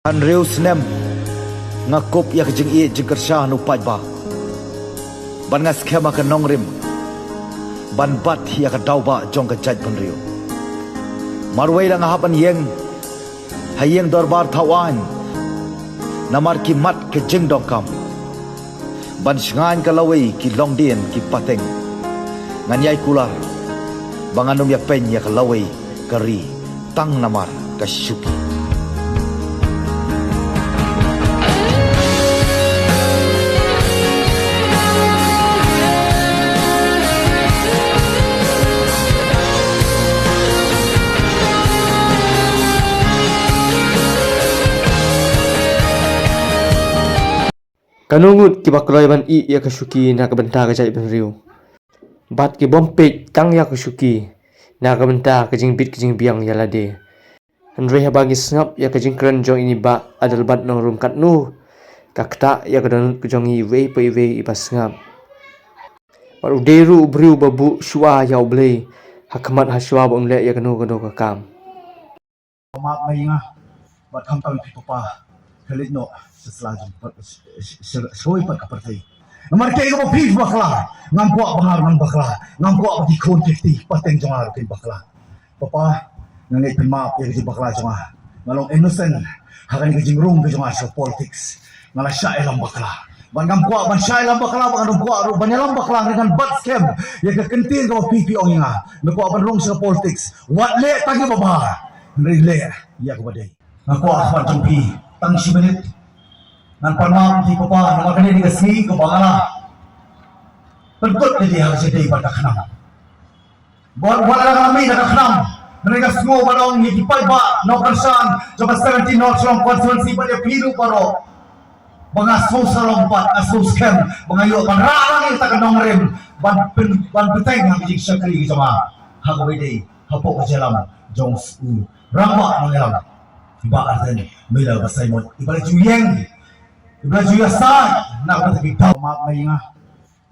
Riu snem ngakop ya kejing i jengkersah nu pajba ban ngas khema ka nongrim ban bat ya ka dauba jong ka jaj penriu marwai lang hapan yeng hayeng dorbar thawan namar ki mat ke jeng dongkam ban shngan ka lawai ki longdien ki pateng nganyai kular banganum ya pen ya ka lawai kari tang namar ka syuki. Kanungut ki bakroy ban i ya kasuki na kabenta ka jai benriu. Bat ki bompek tang ya kasuki na kabenta ka jing bit ki jing biang ya lade. Andre ha bagi snap ya ka jing kran jong ini ba adal bat nong rum kat nu. Kakta ya ka donut ku jong i wei pa i wei i pas ngap. Baru deru briu babu shua ya ublei. Hakamat ha shua ba umle ya kanu kanu ka kam. Mak mai nga bat kham tang pi papa khalit no seselajung soi pat kapertai namar ke ko pis bakla ngampo bahar nang bakla ngampo di kontekti pateng jongar ke bakla papa ngangai pima pe di bakla jonga ngalong innocent hakan ke jingrung ke jonga so politics ngala sya elam bakla ban ngampo ban sya elam bakla ban ngampo ru ban elam bakla dengan bat scam ya ke kentin ko pipi ong nga ngampo ban rong so politics wat le tagi baba le ya ko badai ngampo ahwan jumpi tang si menit nan panam di papa nama kene di kasi ko bangala perkut dia harus jadi pada khanam buat kami dah khanam mereka semua balong ni dipai ba no persan coba 17 not from constituency pada piru paro bangaso sarompat aso scam bangayo panrang kita kenong rem ban peteng hang jik syakri sama hago bede hapo jalam jong su ramba ngelam ba arten mila basaimon ibalik juyeng Ibra juya sa nak pergi tahu mak mai nga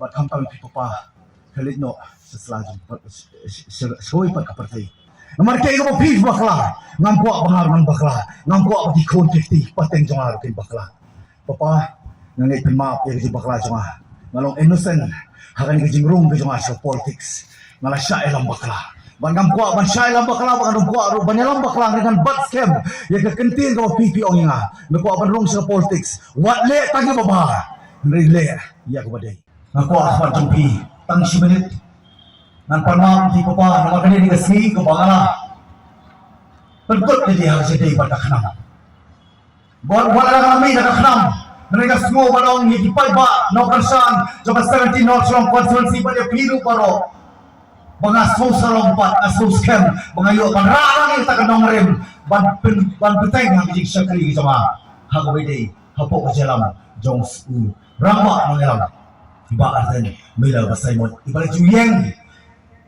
bat kham tang pi papa khalit no seselajung soi pat kapertai namar ke ko pis bakla ngampo bahar nang bakla ngampo di kontekti pateng jongar ke bakla papa ngangai pima pe di bakla jonga ngalong innocent hakan ke jingrung ke jonga so politics ngala sya elam bakla ban ngampo ban sya elam bakla ban ngampo ru ban elam bakla dengan bat scam ya ke kentin ko pipi ong nga ngampo ban rong so politics wat le tagi baba le ya ko badai ngako ahwan jumpi tang si menit nan panam di papa nama kene di kasi ko bangala perkut dia harus jadi pada khanam buat kami dah khanam mereka semua balong ni dipai ba no persan coba 17 not from constituency pada piru paro bangaso sarompat aso scam bangayo panrang kita kenong rem ban peteng hang jik syakri sama hago bede hapo jalam jong su ramba ngelam ba arten mila basaimon ibalik juyeng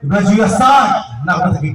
ibra juya sa nak pergi